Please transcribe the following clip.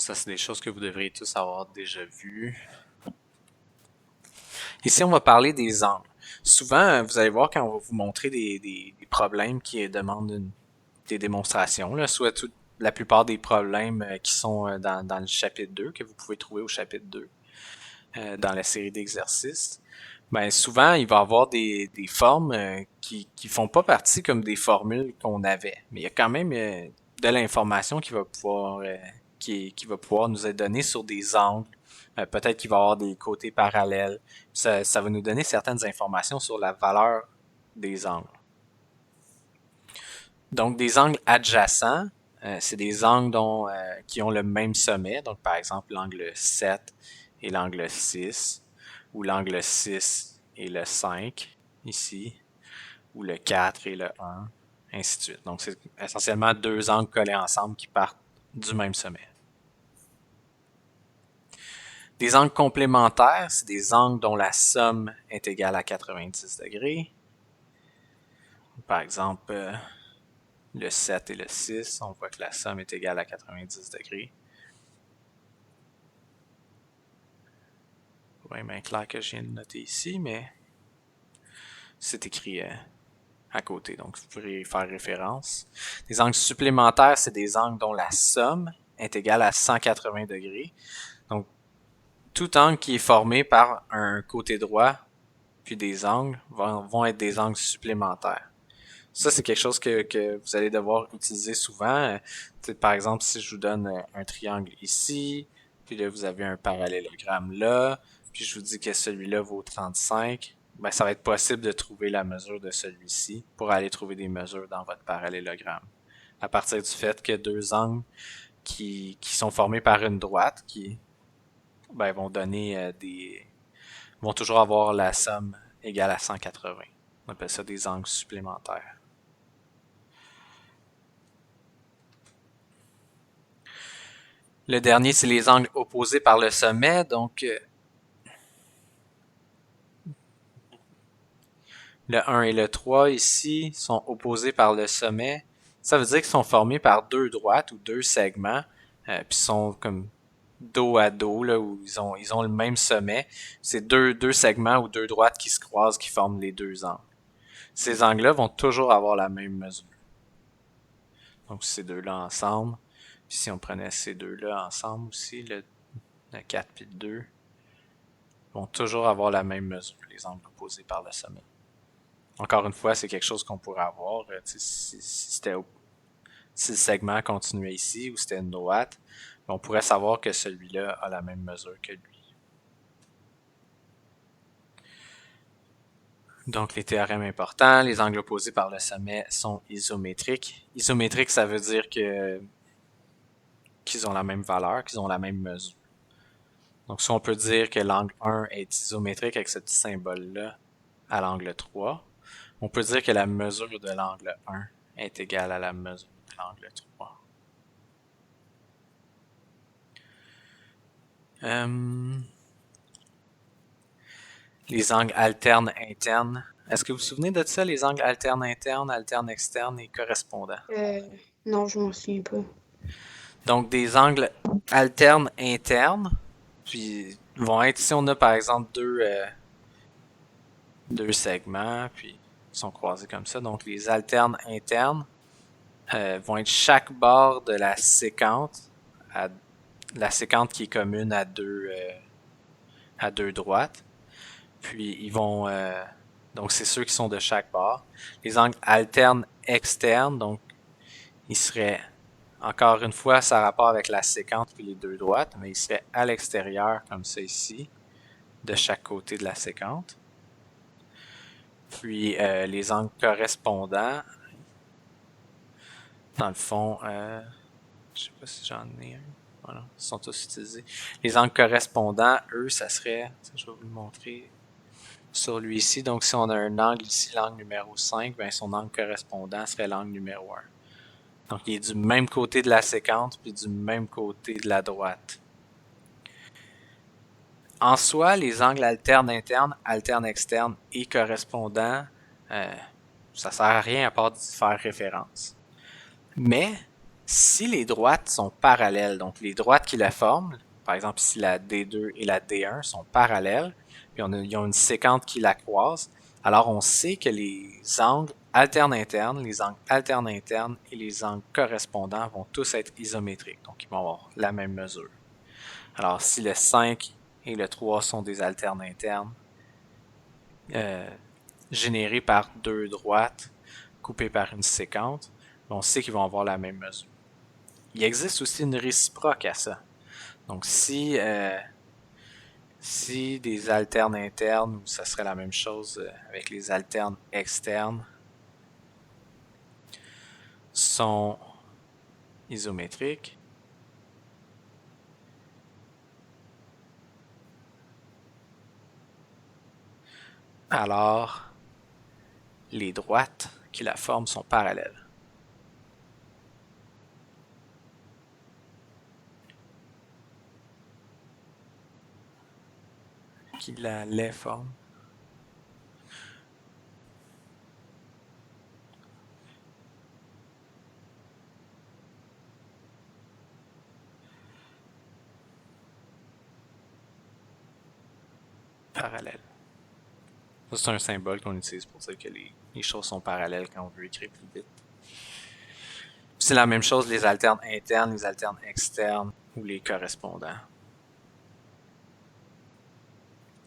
Ça, c'est des choses que vous devriez tous avoir déjà vues. Ici, on va parler des angles. Souvent, vous allez voir quand on va vous montrer des problèmes qui demandent des démonstrations, là, soit la plupart des problèmes qui sont dans le chapitre 2, que vous pouvez trouver au chapitre 2, dans la série d'exercices. Ben, souvent, il va y avoir des formes qui font pas partie comme des formules qu'on avait. Mais il y a quand même de l'information qui va pouvoir nous être donnée sur des angles. Peut-être qu'il va y avoir des côtés parallèles. Ça va nous donner certaines informations sur la valeur des angles. Donc, des angles adjacents, c'est des angles qui ont le même sommet. Donc, par exemple, l'angle 7 et l'angle 6, ou l'angle 6 et le 5, ici, ou le 4 et le 1, ainsi de suite. Donc, c'est essentiellement deux angles collés ensemble qui partent du même sommet. Des angles complémentaires, c'est des angles dont la somme est égale à 90 degrés. Par exemple, le 7 et le 6, on voit que la somme est égale à 90 degrés. Pas bien clair que je viens de noter ici, mais c'est écrit à côté, donc vous pourrez y faire référence. Des angles supplémentaires, c'est des angles dont la somme est égale à 180 degrés. Donc, tout angle qui est formé par un côté droit puis des angles vont être des angles supplémentaires. Ça, c'est quelque chose que vous allez devoir utiliser souvent. Par exemple, si je vous donne un triangle ici, puis là, vous avez un parallélogramme là, puis je vous dis que celui-là vaut 35, ben, ça va être possible de trouver la mesure de celui-ci pour aller trouver des mesures dans votre parallélogramme. À partir du fait que deux angles qui sont formés par une droite, qui vont donner vont toujours avoir la somme égale à 180. On appelle ça des angles supplémentaires. Le dernier, c'est les angles opposés par le sommet. Donc, le 1 et le 3 ici sont opposés par le sommet. Ça veut dire qu'ils sont formés par deux droites ou deux segments, puis sont comme dos à dos, là, où ils ont le même sommet. C'est deux segments ou deux droites qui se croisent qui forment les deux angles. Ces angles-là vont toujours avoir la même mesure. Donc, ces deux-là ensemble. Puis si on prenait ces deux-là ensemble aussi, le 4 et le 2, vont toujours avoir la même mesure, les angles opposés par le sommet. Encore une fois, c'est quelque chose qu'on pourrait avoir si le segment continuait ici ou c'était une droite, on pourrait savoir que celui-là a la même mesure que lui. Donc, les théorèmes importants, les angles opposés par le sommet sont isométriques. Isométrique, ça veut dire qu'ils ont la même valeur, qu'ils ont la même mesure. Donc, si on peut dire que l'angle 1 est isométrique avec ce petit symbole-là à l'angle 3, on peut dire que la mesure de l'angle 1 est égale à la mesure de l'angle 3. Les angles alternes internes. Est-ce que vous vous souvenez de ça, les angles alternes internes, alternes externes et correspondants? Non, je m'en souviens pas. Donc, des angles alternes internes, puis vont être, si on a par exemple deux segments, puis ils sont croisés comme ça, donc les alternes internes vont être chaque bord de la séquente, la séquente qui est commune à deux droites. Puis ils vont donc c'est ceux qui sont de chaque bord. Les angles alternes externes, donc ils seraient encore une fois ça a rapport avec la séquence puis les deux droites, mais ils seraient à l'extérieur comme ça ici, de chaque côté de la séquence. Puis les angles correspondants, dans le fond, je sais pas si j'en ai un. Voilà, ils sont tous utilisés. Les angles correspondants, eux, ça serait, je vais vous le montrer sur lui ici. Donc, si on a un angle ici, l'angle numéro 5, ben son angle correspondant serait l'angle numéro 1. Donc, il est du même côté de la séquence, puis du même côté de la droite. En soi, les angles alternes internes, alternes externes et correspondants, ça sert à rien à part d'y faire référence. Mais, Si les droites sont parallèles, donc les droites qui la forment, par exemple ici la D2 et la D1 sont parallèles, puis ils ont une séquente qui la croise, alors on sait que les angles alternes-internes, les angles alternes-internes et les angles correspondants vont tous être isométriques, donc ils vont avoir la même mesure. Alors si le 5 et le 3 sont des alternes internes, générés par deux droites coupées par une séquente, on sait qu'ils vont avoir la même mesure. Il existe aussi une réciproque à ça. Donc si des alternes internes, ou ça serait la même chose avec les alternes externes, sont isométriques, alors les droites qui la forment sont parallèles. Qui les forment. Parallèles. C'est un symbole qu'on utilise pour dire que les choses sont parallèles quand on veut écrire plus vite. C'est la même chose les alternes internes, les alternes externes ou les correspondants.